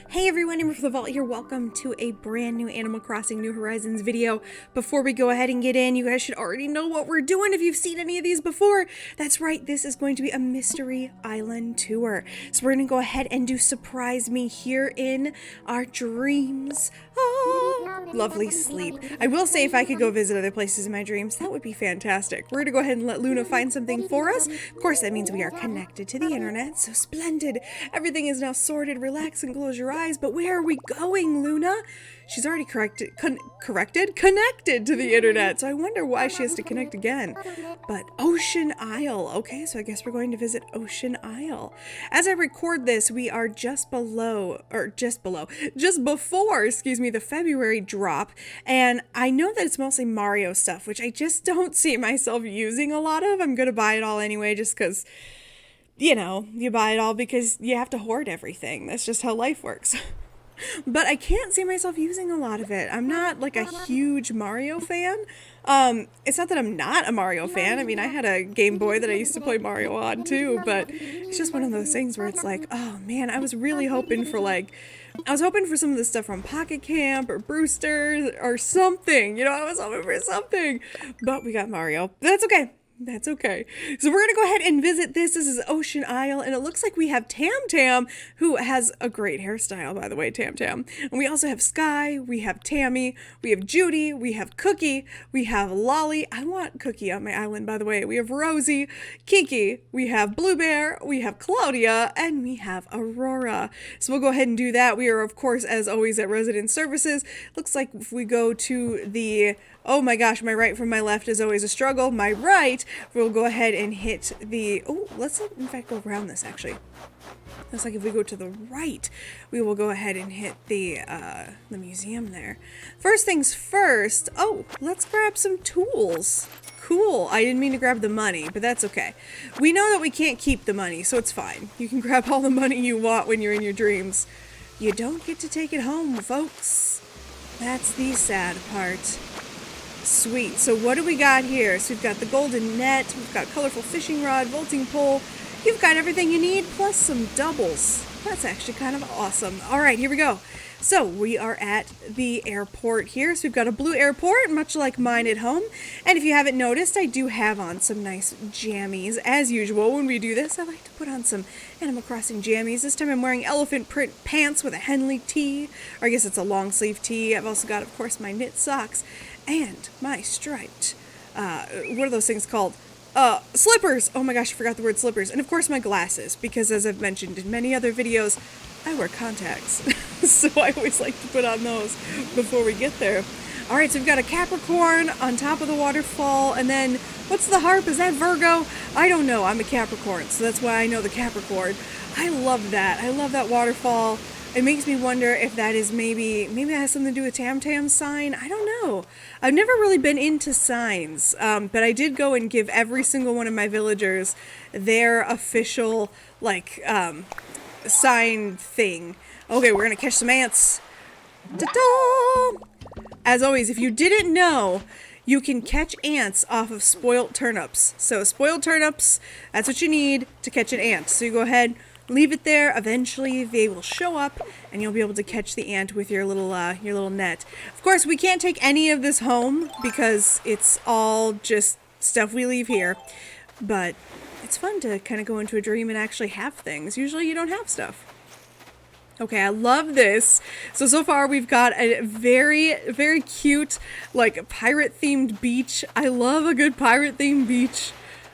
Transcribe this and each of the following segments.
Hey everyone, AmberFrmThVault here. Welcome to a brand new Animal Crossing New Horizons video. Before we go ahead and get in, you guys should already know what we're doing if you've seen any of these before. That's right, this is going to be a Mystery Island tour. So we're going to go ahead and do Surprise Me here in our dreams. Oh, lovely sleep. I will say if I could go visit other places in my dreams, that would be fantastic. We're going to go ahead and let Luna find something for us. Of course, that means we are connected to the internet, so splendid. Everything is now sorted. Relax and close your eyes. But where are we going, Luna? She's already connected to the internet, so I wonder why she has to connect again. But Ocean Isle. Okay, so I guess we're going to visit Ocean Isle. As I record this, we are just before, excuse me, the February drop, and I know that it's mostly Mario stuff, which I just don't see myself using a lot of. I'm gonna buy it all anyway, just because, you know, you buy it all because you have to hoard everything. That's just how life works. But I can't see myself using a lot of it. I'm not like a huge Mario fan. It's not that I'm not a Mario fan. I mean, I had a Game Boy that I used to play Mario on too, but it's just one of those things where it's like, oh man, I was really hoping for some of the stuff from Pocket Camp or Brewster or something. You know, I was hoping for something, but we got Mario. That's okay. That's okay. So we're going to go ahead and visit this. This is Ocean Isle, and it looks like we have Tam Tam, who has a great hairstyle, by the way, Tam Tam. And we also have Sky, we have Tammy, we have Judy, we have Cookie, we have Lolly. I want Cookie on my island, by the way. We have Rosie, Kiki, we have Blue Bear, we have Claudia, and we have Aurora. So we'll go ahead and do that. We are, of course, as always, at Resident Services. Looks like if we go to the... Oh my gosh, my right from my left is always a struggle. My right, we'll go ahead and hit the... Oh, let's in fact go around this actually. Looks like if we go to the right, we will go ahead and hit the museum there. First things first, oh, let's grab some tools. Cool, I didn't mean to grab the money, but that's okay. We know that we can't keep the money, so it's fine. You can grab all the money you want when you're in your dreams. You don't get to take it home, folks. That's the sad part. Sweet. So what do we got here? So we've got the golden net, we've got colorful fishing rod, vaulting pole. You've got everything you need, plus some doubles. That's actually kind of awesome. All right, here we go. So we are at the airport here. So we've got a blue airport, much like mine at home. And if you haven't noticed, I do have on some nice jammies. As usual, when we do this, I like to put on some Animal Crossing jammies. This time I'm wearing elephant print pants with a Henley tee. Or I guess it's a long sleeve tee. I've also got, of course, my knit socks and my striped, what are those things called? Slippers! Oh my gosh, I forgot the word slippers. And of course my glasses, because as I've mentioned in many other videos, I wear contacts. So I always like to put on those before we get there. Alright, so we've got a Capricorn on top of the waterfall, and then, what's the harp? Is that Virgo? I don't know, I'm a Capricorn, so that's why I know the Capricorn. I love that. I love that waterfall. It makes me wonder if that is maybe that has something to do with Tam Tam's sign. I don't know. I've never really been into signs, but I did go and give every single one of my villagers their official, sign thing. Okay, we're gonna catch some ants. Ta-da! As always, if you didn't know, you can catch ants off of spoiled turnips. So spoiled turnips, that's what you need to catch an ant. So you go ahead, leave it there. Eventually they will show up and you'll be able to catch the ant with your little net. Of course, we can't take any of this home because it's all just stuff we leave here. But it's fun to kind of go into a dream and actually have things. Usually you don't have stuff. Okay, I love this. So far we've got a very, very cute, pirate-themed beach. I love a good pirate-themed beach.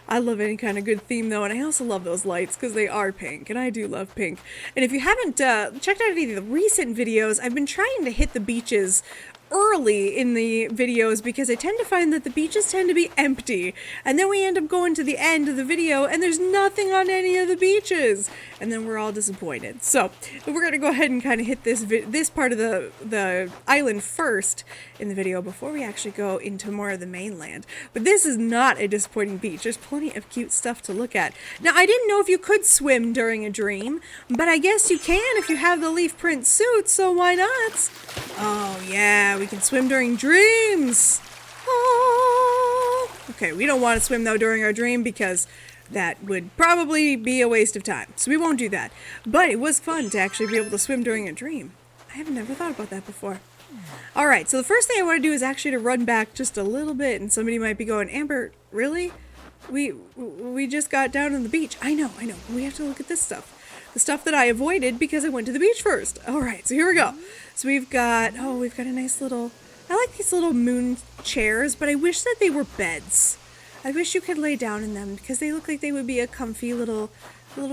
I love any kind of good theme, though, and I also love those lights because they are pink, and I do love pink. And if you haven't checked out any of the recent videos, I've been trying to hit the beaches early in the videos because I tend to find that the beaches tend to be empty, and then we end up going to the end of the video and there's nothing on any of the beaches, and then we're all disappointed. So we're gonna go ahead and kind of hit this part of the island first in the video before we actually go into more of the mainland. But this is not a disappointing beach. There's plenty of cute stuff to look at. Now, I didn't know if you could swim during a dream, but I guess you can if you have the leaf print suit, so why not? Oh yeah, we can swim during dreams. Oh. Okay, we don't want to swim though during our dream because that would probably be a waste of time. So we won't do that. But it was fun to actually be able to swim during a dream. I have never thought about that before. All right, so the first thing I want to do is actually to run back just a little bit, and somebody might be going, Amber, really? We just got down on the beach. I know. We have to look at this stuff. The stuff that I avoided because I went to the beach first. All right, so here we go. So we've got a nice little, I like these little moon chairs, but I wish that they were beds. I wish you could lay down in them because they look like they would be a comfy little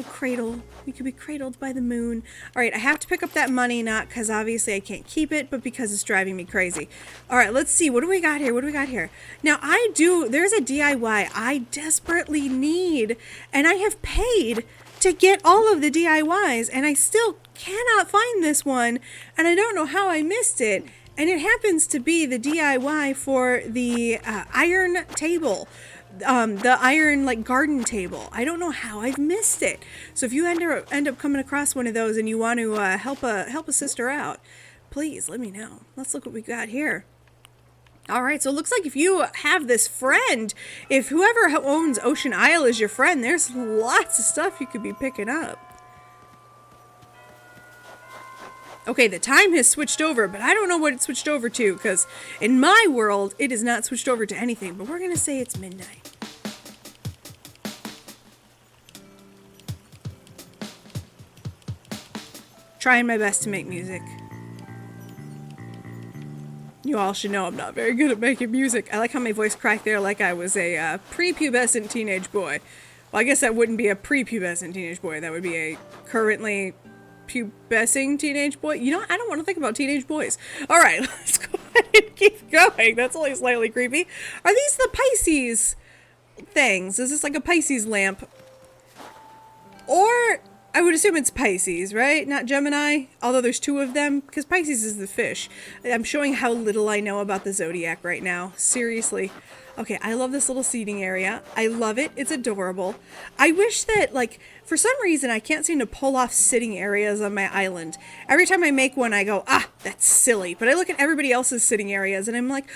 cradle. You could be cradled by the moon. All right, I have to pick up that money, not because obviously I can't keep it, but because it's driving me crazy. All right, let's see. What do we got here? Now, there's a DIY I desperately need, and I have paid to get all of the DIYs, and I still cannot find this one, and I don't know how I missed it. And it happens to be the DIY for the iron table. The iron garden table. I don't know how I've missed it. So if you end up coming across one of those and you want to help a sister out, please let me know. Let's look what we got here. All right, so it looks like if you have this friend, if whoever owns Ocean Isle is your friend, there's lots of stuff you could be picking up. Okay, the time has switched over, but I don't know what it switched over to, because in my world, it is not switched over to anything, but we're going to say it's midnight. Trying my best to make music. You all should know I'm not very good at making music. I like how my voice cracked there like I was a prepubescent teenage boy. Well, I guess that wouldn't be a prepubescent teenage boy. That would be a currently pubescing teenage boy. You know, I don't want to think about teenage boys. All right, let's go ahead and keep going. That's only slightly creepy. Are these the Pisces things? Is this like a Pisces lamp? Or I would assume it's Pisces, right? Not Gemini, although there's two of them, because Pisces is the fish. I'm showing how little I know about the zodiac right now. Seriously. Okay, I love this little seating area. I love it. It's adorable. I wish that, for some reason, I can't seem to pull off sitting areas on my island. Every time I make one, I go, that's silly. But I look at everybody else's sitting areas, and I'm like,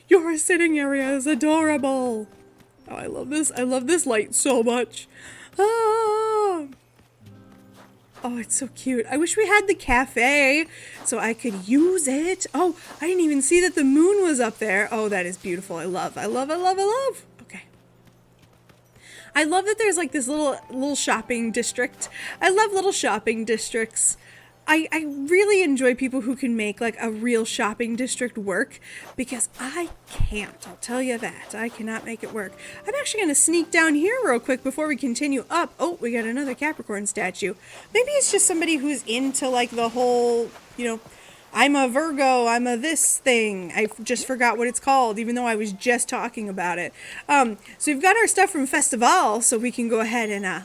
your sitting area is adorable. Oh, I love this. I love this light so much. Oh, it's so cute. I wish we had the cafe so I could use it. Oh, I didn't even see that the moon was up there. Oh, that is beautiful. I love. Okay. I love that there's this little shopping district. I love little shopping districts. I really enjoy people who can make a real shopping district work, because I can't. I'll tell you that. I cannot make it work. I'm actually going to sneak down here real quick before we continue up. Oh, we got another Capricorn statue. Maybe it's just somebody who's into the whole, I'm a Virgo, I'm a this thing. I just forgot what it's called, even though I was just talking about it. So we've got our stuff from Festival, so we can go ahead and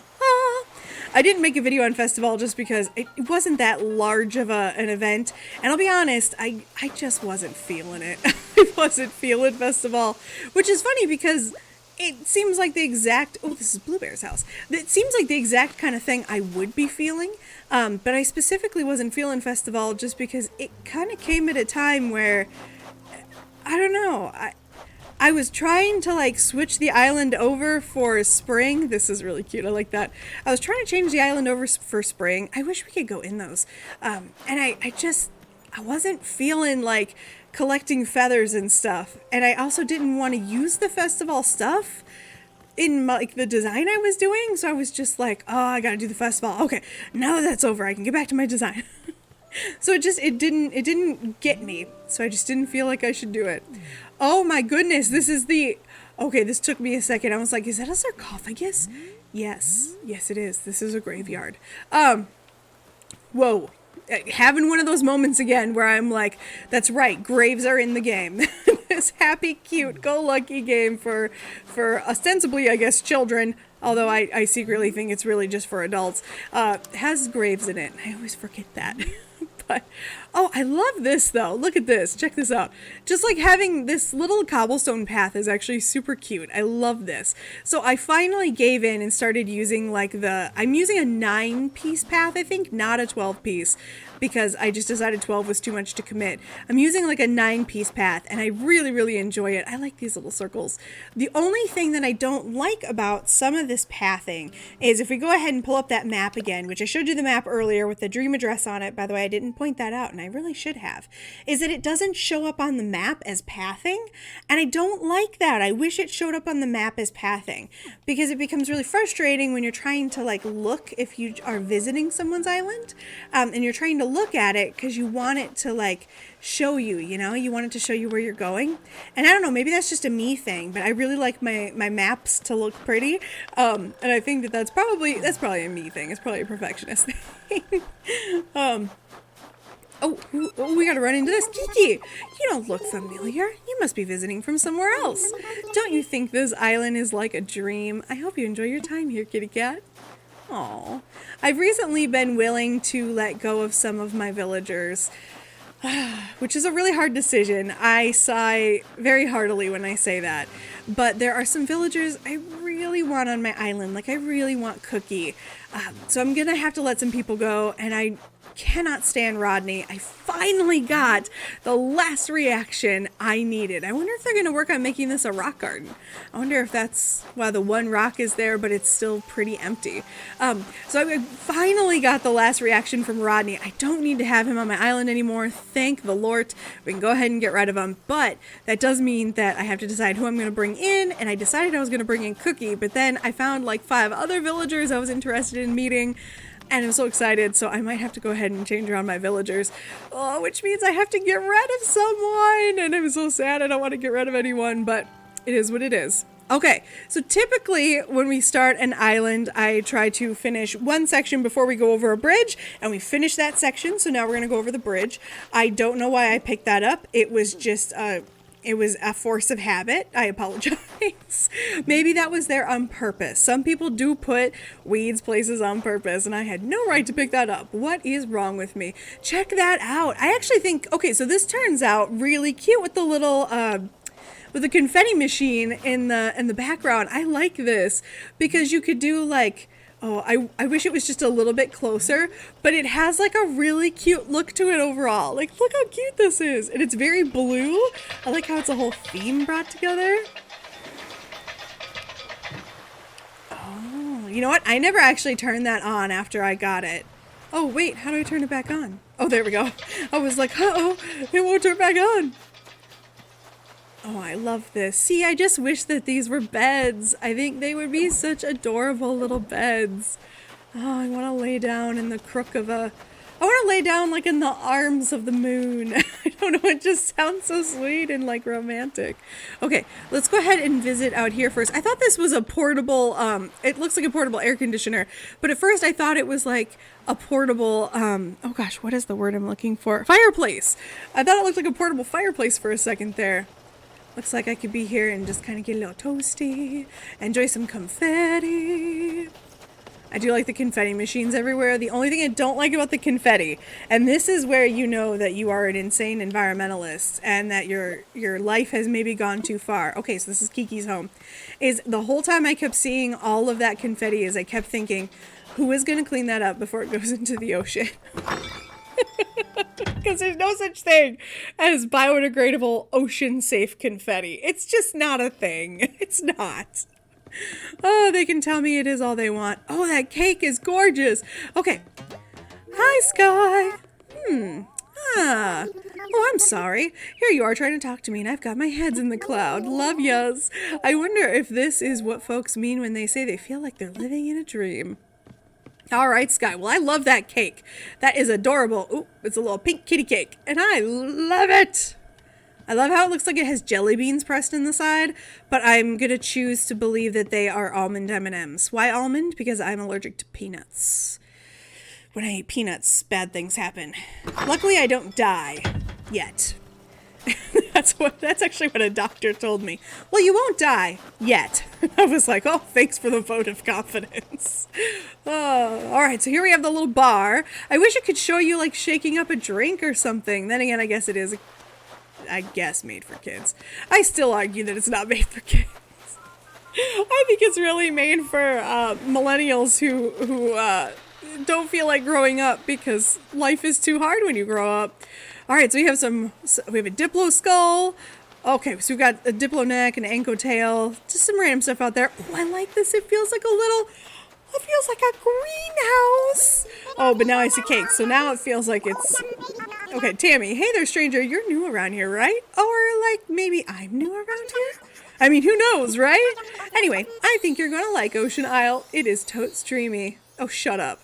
I didn't make a video on Festival just because it wasn't that large of an event. And I'll be honest, I just wasn't feeling it. I wasn't feeling Festival, which is funny because it seems like the exact, this is Blue Bear's house. It seems like the exact kind of thing I would be feeling. But I specifically wasn't feeling Festival just because it kind of came at a time where, I don't know, I was trying to switch the island over for spring. This is really cute. I like that. I was trying to change the island over for spring. I wish we could go in those. And I wasn't feeling collecting feathers and stuff. And I also didn't want to use the festival stuff in the design I was doing. So I was just I got to do the festival. Okay, now that that's over, I can get back to my design. So it didn't get me. So I just didn't feel like I should do it. Oh my goodness, this took me a second. I was like, is that a sarcophagus? Yes, it is. This is a graveyard. Whoa. Having one of those moments again where I'm like, that's right, graves are in the game. This happy, cute, go-lucky game for ostensibly, I guess, children, although I secretly think it's really just for adults, has graves in it. I always forget that. But, I love this though. Look at this. Check this out. Just having this little cobblestone path is actually super cute. I love this. So I finally gave in and started using I'm using a 9-piece path, I think, not a 12-piece. because I just decided 12 was too much to commit. I'm using like a 9-piece path, and I really, really enjoy it. I like these little circles. The only thing that I don't like about some of this pathing is if we go ahead and pull up that map again, which I showed you the map earlier with the dream address on it. By the way, I didn't point that out, and I really should have, is that it doesn't show up on the map as pathing, and I don't like that. I wish it showed up on the map as pathing, because it becomes really frustrating when you're trying to like look if you are visiting someone's island, and you're trying to look at it because you want it to like show you, you want it to show you where you're going. And I don't know, maybe that's just a me thing, but I really like my maps to look pretty. And I think that's probably a me thing. It's probably a perfectionist thing. Oh, we gotta run into this. Kiki, you don't look familiar. You must be visiting from somewhere else. Don't you think this island is like a dream? I hope you enjoy your time here, kitty cat. Aw. I've recently been willing to let go of some of my villagers, which is a really hard decision. I sigh very heartily when I say that. But there are some villagers I really want on my island. Like, I really want Cookie. So I'm gonna have to let some people go, and I cannot stand Rodney. I finally got the last reaction I needed. I wonder if they're going to work on making this a rock garden. I wonder if that's why the one rock is there, but it's still pretty empty. So I finally got the last reaction from Rodney. I don't need to have him on my island anymore. Thank the Lord. We can go ahead and get rid of him. But that does mean that I have to decide who I'm going to bring in. And I decided I was going to bring in Cookie, but then I found like 5 other villagers I was interested in meeting. And I'm so excited, so I might have to go ahead and change around my villagers, which means I have to get rid of someone, and I'm so sad. I don't want to get rid of anyone, but it is what it is. Okay, so typically when we start an island, I try to finish one section before we go over a bridge, and we finish that section, so now we're going to go over the bridge. I don't know why I picked that up. It was just it was a force of habit. I apologize. Maybe that was there on purpose. Some people do put weeds places on purpose, and I had no right to pick that up. What is wrong with me? Check that out. I actually think, okay, so this turns out really cute with the little, with the confetti machine in the background. I like this because you could do like, I wish it was just a little bit closer, but it has like a really cute look to it overall. Like, look how cute this is. And it's very blue. I like how it's a whole theme brought together. Oh, you know what? I never actually turned that on after I got it. Oh, wait, how do I turn it back on? Oh, there we go. I was like, uh-oh, it won't turn back on. Oh, I love this. See, I just wish that these were beds. I think they would be such adorable little beds. Oh, I want to lay down in the crook of I want to lay down like in the arms of the moon. I don't know, it just sounds so sweet and like romantic. Okay, let's go ahead and visit out here first. I thought this was a portable, it looks like a portable air conditioner, but at first I thought it was like a portable, oh gosh, what is the word I'm looking for? Fireplace. I thought it looked like a portable fireplace for a second there. Looks like I could be here and just kind of get a little toasty, enjoy some confetti. I do like the confetti machines everywhere. The only thing I don't like about the confetti, and this is where you know that you are an insane environmentalist and that your life has maybe gone too far. Okay, so this is Kiki's home. Is the whole time I kept seeing all of that confetti is I kept thinking, who is going to clean that up before it goes into the ocean? Because there's no such thing as biodegradable ocean-safe confetti. It's just not a thing. It's not. Oh, they can tell me it is all they want. Oh, that cake is gorgeous. Okay. Hi, Sky. Oh, I'm sorry. Here you are trying to talk to me, and I've got my head's in the cloud. Love yas. I wonder if this is what folks mean when they say they feel like they're living in a dream. All right, Sky. Well, I love that cake. That is adorable. Ooh, it's a little pink kitty cake, and I love it. I love how it looks like it has jelly beans pressed in the side, but I'm going to choose to believe that they are almond M&Ms. Why almond? Because I'm allergic to peanuts. When I eat peanuts, bad things happen. Luckily, I don't die yet. That's actually what a doctor told me. Well, you won't die yet. I was like, oh, thanks for the vote of confidence. Oh, all right, so here we have the little bar. I wish it could show you like shaking up a drink or something. Then again, I guess it is, made for kids. I still argue that it's not made for kids. I think it's really made for millennials who don't feel like growing up because life is too hard when you grow up. All right, so we have a Diplo skull. Okay, so we've got a Diplo neck and an Anko tail. Just some random stuff out there. Oh, I like this. It feels like a greenhouse. Oh, but now I see cake, so now it feels like it's... Okay, Tammy. Hey there, stranger. You're new around here, right? Or, like, maybe I'm new around here? I mean, who knows, right? Anyway, I think you're gonna like Ocean Isle. It is totes dreamy. Oh, shut up.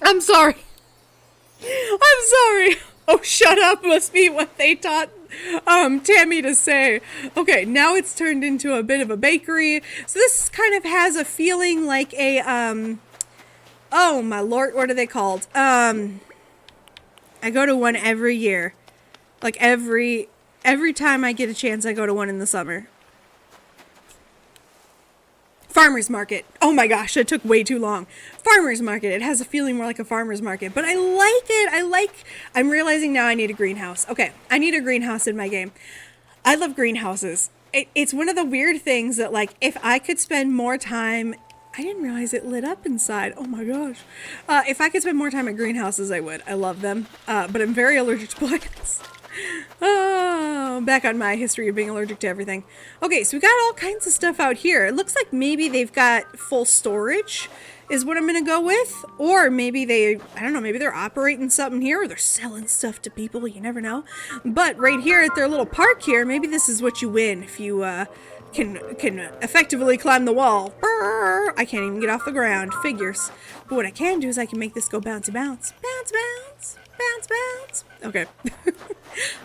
I'm sorry. I'm sorry. Oh, shut up must be what they taught Tammy to say. Okay, now it's turned into a bit of a bakery. So this kind of has a feeling like a, oh my lord, what are they called? I go to one every year. Like every time I get a chance, I go to one in the summer. Farmer's market. Oh my gosh, that took way too long. Farmer's market. It has a feeling more like a farmer's market, but I like it. I'm realizing now I need a greenhouse. Okay, I need a greenhouse in my game. I love greenhouses. It's one of the weird things that, like, if I could spend more time... I didn't realize it lit up inside. Oh my gosh. If I could spend more time at greenhouses, I would. I love them. But I'm very allergic to plants. Oh, back on my history of being allergic to everything. Okay, so we got all kinds of stuff out here. It looks like maybe they've got full storage is what I'm going to go with. Or maybe I don't know, maybe they're operating something here or they're selling stuff to people. You never know. But right here at their little park here, maybe this is what you win if you can effectively climb the wall. Brrr, I can't even get off the ground. Figures. But what I can do is I can make this go bouncy bounce. Bounce, bounce. Bounce, bounce. Okay.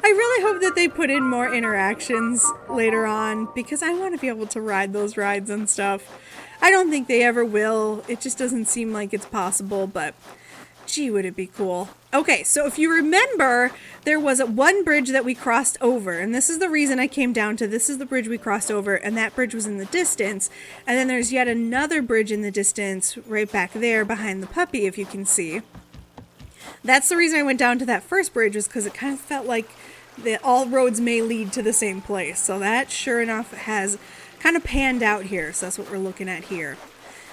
I really hope that they put in more interactions later on because I want to be able to ride those rides and stuff. I don't think they ever will. It just doesn't seem like it's possible, but gee, would it be cool. Okay, so if you remember, there was one bridge that we crossed over, and this is the reason I came down to this is the bridge we crossed over, and that bridge was in the distance. And then there's yet another bridge in the distance right back there behind the puppy, if you can see. That's the reason I went down to that first bridge, was because it kind of felt like all roads may lead to the same place. So that, sure enough, has kind of panned out here. So that's what we're looking at here.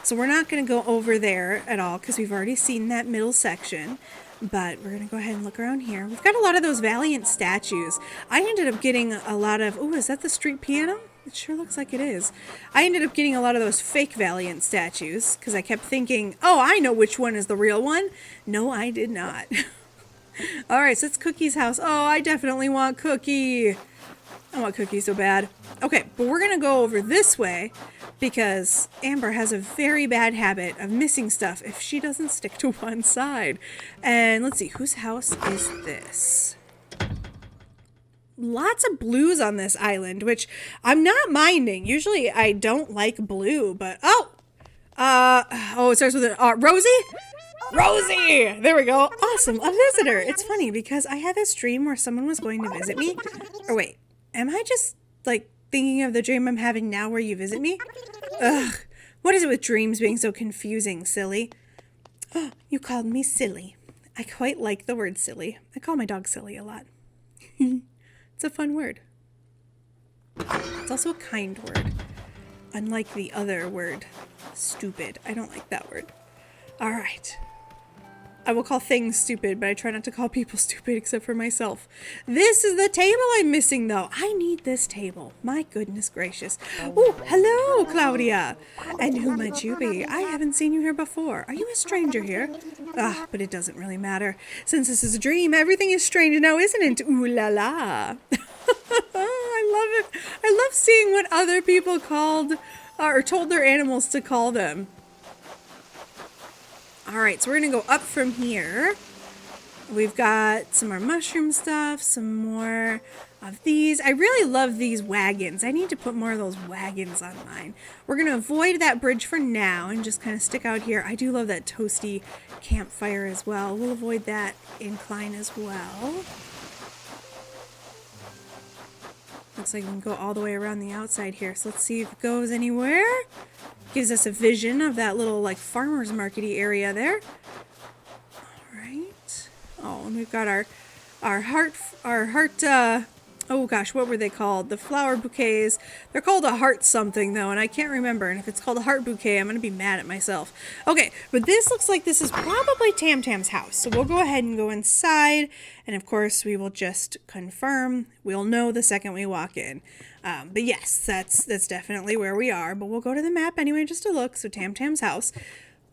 So we're not going to go over there at all because we've already seen that middle section. But we're going to go ahead and look around here. We've got a lot of those Valiant statues. I ended up getting a lot of... Oh, is that the street piano? It sure looks like it is. I ended up getting a lot of those fake Valiant statues because I kept thinking, oh, I know which one is the real one. No, I did not. All right, so it's Cookie's house. Oh, I definitely want Cookie. I want Cookie so bad. Okay, but we're going to go over this way because Amber has a very bad habit of missing stuff if she doesn't stick to one side. And let's see, whose house is this? Lots of blues on this island, which I'm not minding. Usually I don't like blue, but oh, it starts with Rosie? Rosie! There we go. Awesome, a visitor. It's funny because I had this dream where someone was going to visit me. Or wait, am I just like thinking of the dream I'm having now where you visit me? Ugh, what is it with dreams being so confusing, silly? Oh, you called me silly. I quite like the word silly. I call my dog silly a lot. It's a fun word. It's also a kind word. Unlike the other word, stupid. I don't like that word. All right. I will call things stupid, but I try not to call people stupid except for myself. This is the table I'm missing, though. I need this table. My goodness gracious. Oh, hello, Claudia. And who might you be? I haven't seen you here before. Are you a stranger here? Ah, but it doesn't really matter. Since this is a dream, everything is strange now, isn't it? Ooh la la. I love it. I love seeing what other people called or told their animals to call them. All right, so we're going to go up from here. We've got some more mushroom stuff, some more of these. I really love these wagons. I need to put more of those wagons on mine. We're going to avoid that bridge for now and just kind of stick out here. I do love that toasty campfire as well. We'll avoid that incline as well. Looks like we can go all the way around the outside here. So let's see if it goes anywhere. Gives us a vision of that little like farmer's market-y area there. All right. Oh, and we've got our heart oh gosh, what were they called? The flower bouquets. They're called a heart something though, and I can't remember. And if it's called a heart bouquet, I'm going to be mad at myself. Okay, but this looks like this is probably Tam Tam's house. So we'll go ahead and go inside. And of course, we will just confirm. We'll know the second we walk in. But yes, that's definitely where we are. But we'll go to the map anyway just to look. So Tam Tam's house.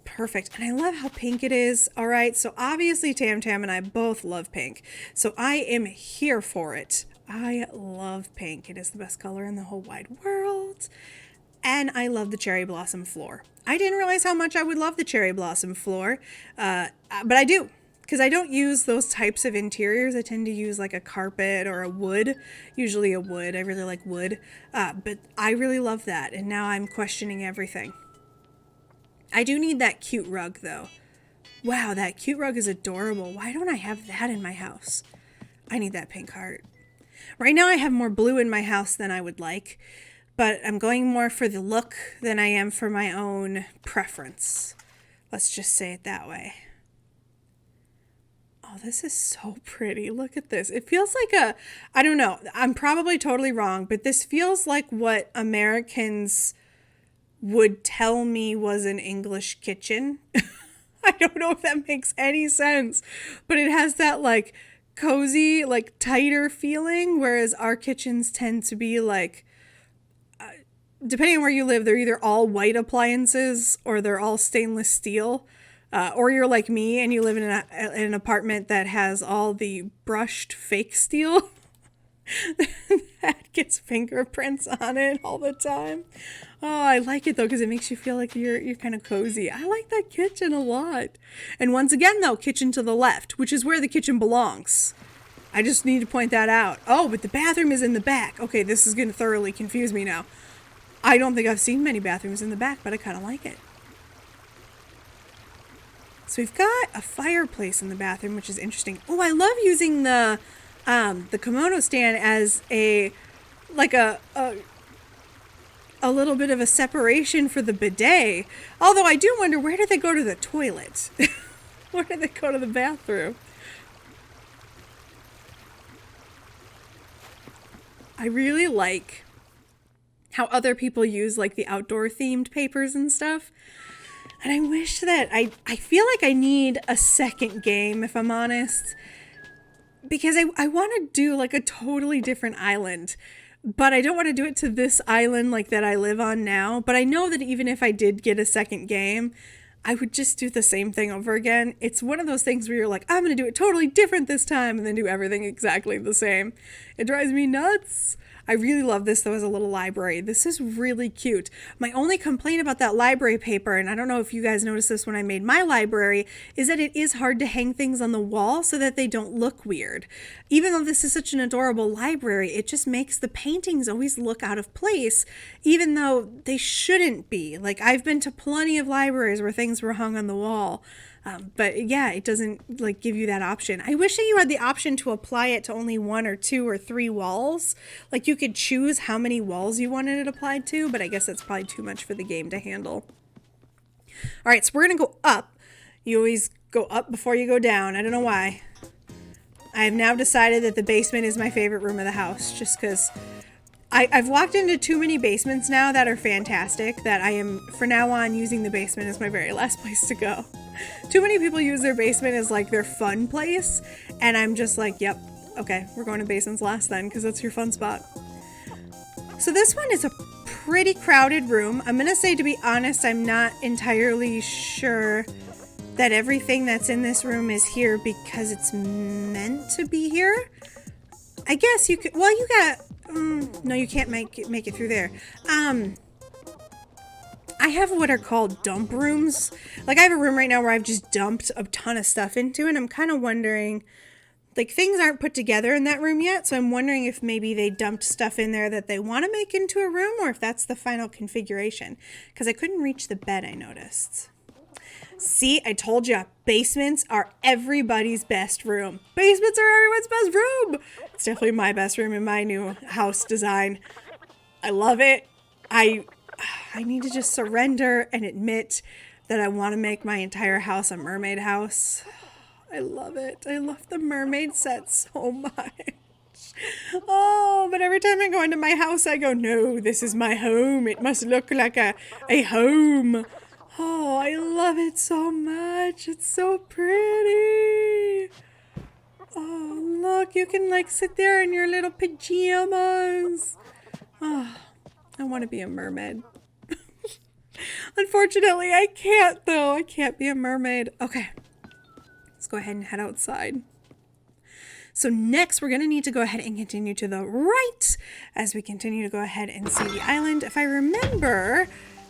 Perfect. And I love how pink it is. All right. So obviously Tam Tam and I both love pink. So I am here for it. I love pink. It is the best color in the whole wide world. And I love the cherry blossom floor. I didn't realize how much I would love the cherry blossom floor. But I do. Because I don't use those types of interiors. I tend to use like a carpet or a wood. Usually a wood. I really like wood. But I really love that. And now I'm questioning everything. I do need that cute rug though. Wow, that cute rug is adorable. Why don't I have that in my house? I need that pink heart. Right now I have more blue in my house than I would like, but I'm going more for the look than I am for my own preference. Let's just say it that way. Oh, this is so pretty. Look at this. It feels like I don't know, I'm probably totally wrong, but this feels like what Americans would tell me was an English kitchen. I don't know if that makes any sense, but it has that like cozy, like tighter feeling, whereas our kitchens tend to be like, depending on where you live, they're either all white appliances or they're all stainless steel, or you're like me and you live in an apartment that has all the brushed fake steel that gets fingerprints on it all the time. Oh, I like it though because it makes you feel like you're kind of cozy. I like that kitchen a lot. And once again though, kitchen to the left, which is where the kitchen belongs. I just need to point that out. Oh, but the bathroom is in the back. Okay, this is going to thoroughly confuse me now. I don't think I've seen many bathrooms in the back, but I kind of like it. So we've got a fireplace in the bathroom, which is interesting. Oh, I love using the kimono stand as a little bit of a separation for the bidet. Although I do wonder, where do they go to the toilet? Where do they go to the bathroom? I really like how other people use like the outdoor themed papers and stuff. And I wish that I feel like I need a second game, if I'm honest. Because I want to do like a totally different island, but I don't want to do it to this island like that I live on now. But I know that even if I did get a second game, I would just do the same thing over again. It's one of those things where you're like, I'm going to do it totally different this time and then do everything exactly the same. It drives me nuts. I really love this though as a little library. This is really cute. My only complaint about that library paper, and I don't know if you guys noticed this when I made my library, is that it is hard to hang things on the wall so that they don't look weird. Even though this is such an adorable library, it just makes the paintings always look out of place, even though they shouldn't be. Like I've been to plenty of libraries where things were hung on the wall. But yeah, it doesn't like give you that option. I wish that you had the option to apply it to only 1 or 2 or 3 walls. Like you could choose how many walls you wanted it applied to, but I guess that's probably too much for the game to handle. All right, so we're going to go up. You always go up before you go down. I don't know why. I have now decided that the basement is my favorite room of the house just because I've walked into too many basements now that are fantastic that I am, for now on, using the basement as my very last place to go. Too many people use their basement as like their fun place, and I'm just like, yep, okay, we're going to basements last then because that's your fun spot. So this one is a pretty crowded room. I'm going to say, to be honest, I'm not entirely sure that everything that's in this room is here because it's meant to be here. I guess you could, well, you got, no, you can't make it through there. I have what are called dump rooms. Like I have a room right now where I've just dumped a ton of stuff into, and I'm kind of wondering, like things aren't put together in that room yet. So I'm wondering if maybe they dumped stuff in there that they want to make into a room, or if that's the final configuration. Because I couldn't reach the bed, I noticed. See, I told you, basements are everybody's best room. Basements are everyone's best room. It's definitely my best room in my new house design. I love it. I need to just surrender and admit that I want to make my entire house a mermaid house. I love it. I love the mermaid set so much. Oh, but every time I go into my house, I go, no, this is my home. It must look like a home. Oh, I love it so much. It's so pretty. Oh, look, you can like sit there in your little pajamas. Oh, I want to be a mermaid. Unfortunately, I can't though. I can't be a mermaid. Okay, let's go ahead and head outside. So next, we're going to need to go ahead and continue to the right as we continue to go ahead and see the island. If I remember,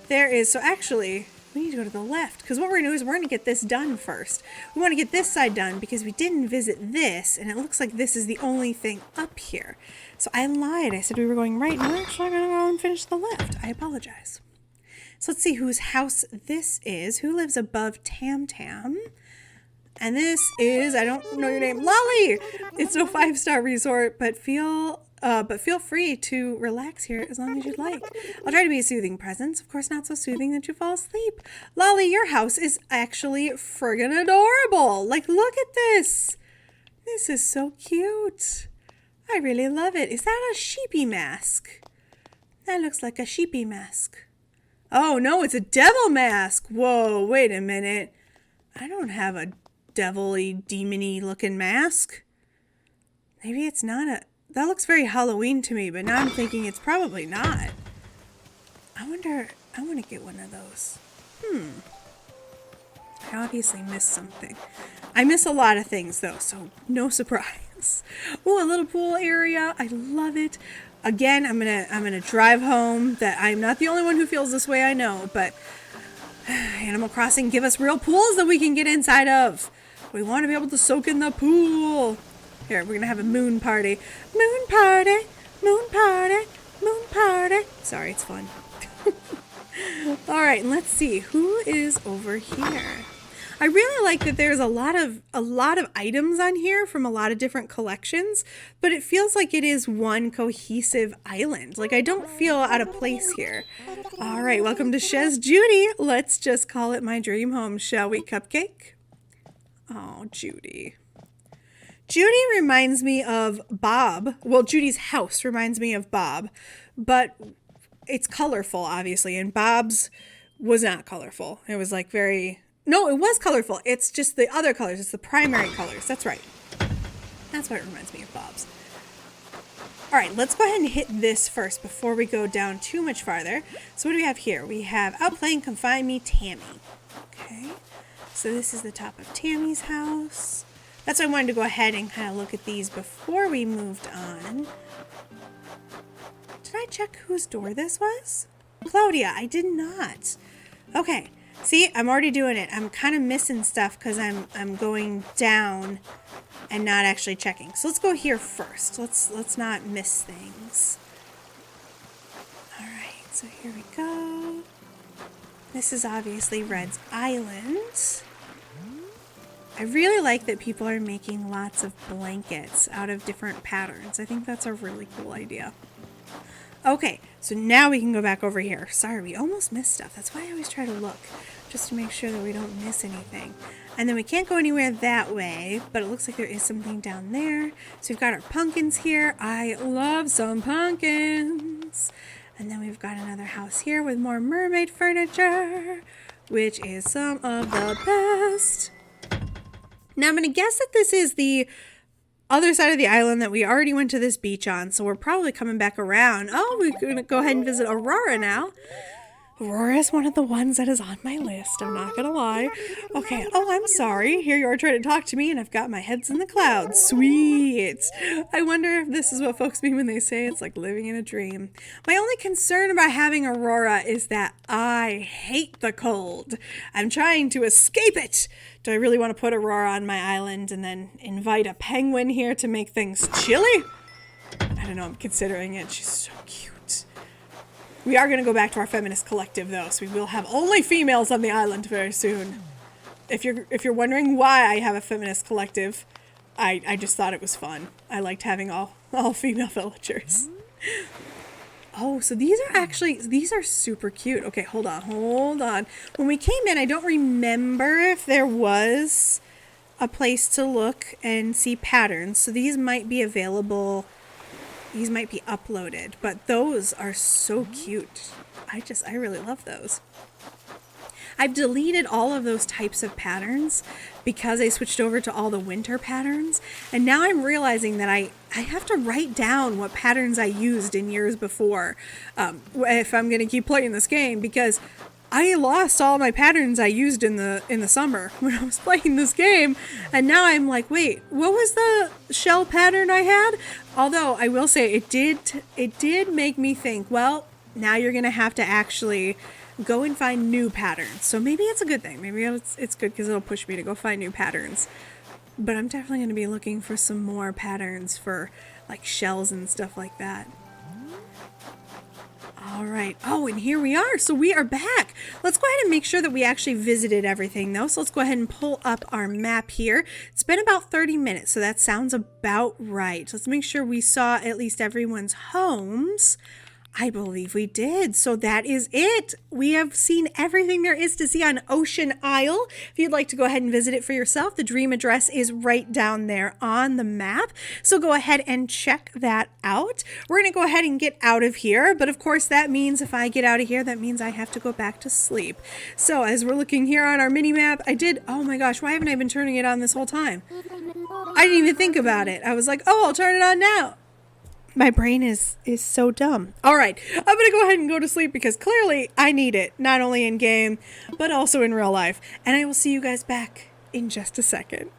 there is, so actually, we need to go to the left because what we're going to do is we're going to get this done first. We want to get this side done because we didn't visit this, and it looks like this is the only thing up here. So I lied. I said we were going right, and we're actually going to go and finish the left. I apologize. So let's see whose house this is. Who lives above Tam Tam? And this is, I don't know your name, Lolly. It's no 5-star resort, but feel free to relax here as long as you'd like. I'll try to be a soothing presence. Of course, not so soothing that you fall asleep. Lolly, your house is actually friggin' adorable. Like, look at this. This is so cute. I really love it. Is that a sheepy mask? That looks like a sheepy mask. Oh, no, it's a devil mask. Whoa, wait a minute. I don't have a devil-y, demon-y looking mask. Maybe it's not a... That looks very Halloween to me, but now I'm thinking it's probably not. I wonder... I want to get one of those. I obviously missed something. I miss a lot of things, though, so no surprise. Oh, a little pool area. I love it. Again, I'm gonna drive home. That I'm not the only one who feels this way, I know, but Animal Crossing give us real pools that we can get inside of. We want to be able to soak in the pool. Here, we're going to have a moon party. Moon party, moon party, moon party. Sorry, it's fun. All right, and let's see who is over here. I really like that there's a lot of items on here from a lot of different collections, but it feels like it is one cohesive island. Like I don't feel out of place here. All right, welcome to Chezz Judy. Let's just call it my dream home, shall we, Cupcake? Oh, Judy. Judy reminds me of Bob. Well, Judy's house reminds me of Bob, but it's colorful, obviously, and Bob's was not colorful. It was like very... No, it was colorful. It's just the other colors. It's the primary colors. That's right. That's what it reminds me of Bob's. All right, let's go ahead and hit this first before we go down too much farther. So what do we have here? We have Outplay and Confine Me, Tammy. Okay. So this is the top of Tammy's house. That's why I wanted to go ahead and kind of look at these before we moved on. Did I check whose door this was? Claudia, I did not. Okay. See, I'm already doing it. I'm kind of missing stuff because I'm going down and not actually checking. So let's go here first. Let's not miss things. All right, so here we go. This is obviously Red's Island. I really like that people are making lots of blankets out of different patterns. I think that's a really cool idea. Okay, so now we can go back over here. Sorry, we almost missed stuff. That's why I always try to look, just to make sure that we don't miss anything. And then we can't go anywhere that way, but it looks like there is something down there. So we've got our pumpkins here. I love some pumpkins. And then we've got another house here with more mermaid furniture, which is some of the best. Now I'm going to guess that this is the other side of the island that we already went to this beach on, so we're probably coming back around. Oh, we're going to go ahead and visit Aurora now. Aurora is one of the ones that is on my list, I'm not going to lie. Okay, oh, I'm sorry. Here you are trying to talk to me, and I've got my head's in the clouds. Sweet. I wonder if this is what folks mean when they say it's like living in a dream. My only concern about having Aurora is that I hate the cold. I'm trying to escape it. Do I really want to put Aurora on my island and then invite a penguin here to make things chilly? I don't know, I'm considering it. She's so cute. We are going to go back to our feminist collective, though, so we will have only females on the island very soon. If you're wondering why I have a feminist collective, I just thought it was fun. I liked having all female villagers. Oh, so these are super cute. Okay, hold on. When we came in, I don't remember if there was a place to look and see patterns. So these might be available, these might be uploaded, but those are so cute. I really love those. I've deleted all of those types of patterns because I switched over to all the winter patterns. And now I'm realizing that I have to write down what patterns I used in years before if I'm going to keep playing this game, because I lost all my patterns I used in the summer when I was playing this game. And now I'm like, wait, what was the shell pattern I had? Although I will say it did make me think, well, now you're going to have to actually go and find new patterns. So maybe it's a good thing. Maybe it's good because it'll push me to go find new patterns. But I'm definitely going to be looking for some more patterns for like shells and stuff like that. All right. Oh, and here we are. So we are back. Let's go ahead and make sure that we actually visited everything though. So let's go ahead and pull up our map here. It's been about 30 minutes, so that sounds about right. Let's make sure we saw at least everyone's homes. I believe we did. So that is it. We have seen everything there is to see on Ocean Isle. If you'd like to go ahead and visit it for yourself, the dream address is right down there on the map. So go ahead and check that out. We're going to go ahead and get out of here. But of course, that means if I get out of here, that means I have to go back to sleep. So as we're looking here on our mini map, oh my gosh, why haven't I been turning it on this whole time? I didn't even think about it. I was like, oh, I'll turn it on now. My brain is so dumb. All right, I'm going to go ahead and go to sleep because clearly I need it, not only in game, but also in real life. And I will see you guys back in just a second.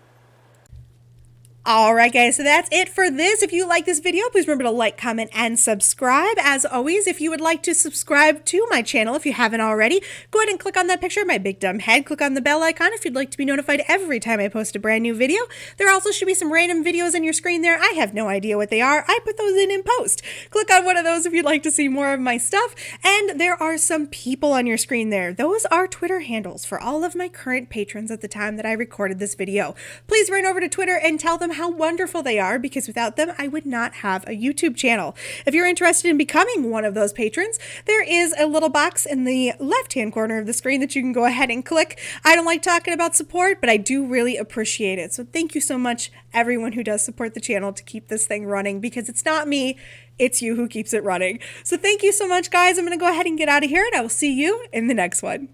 All right, guys, so that's it for this. If you like this video, please remember to like, comment, and subscribe. As always, if you would like to subscribe to my channel, if you haven't already, go ahead and click on that picture of my big dumb head. Click on the bell icon if you'd like to be notified every time I post a brand new video. There also should be some random videos on your screen there. I have no idea what they are. I put those in post. Click on one of those if you'd like to see more of my stuff. And there are some people on your screen there. Those are Twitter handles for all of my current patrons at the time that I recorded this video. Please run over to Twitter and tell them how wonderful they are, because without them, I would not have a YouTube channel. If you're interested in becoming one of those patrons, there is a little box in the left-hand corner of the screen that you can go ahead and click. I don't like talking about support, but I do really appreciate it. So thank you so much, everyone who does support the channel to keep this thing running, because it's not me, it's you who keeps it running. So thank you so much, guys. I'm going to go ahead and get out of here, and I will see you in the next one.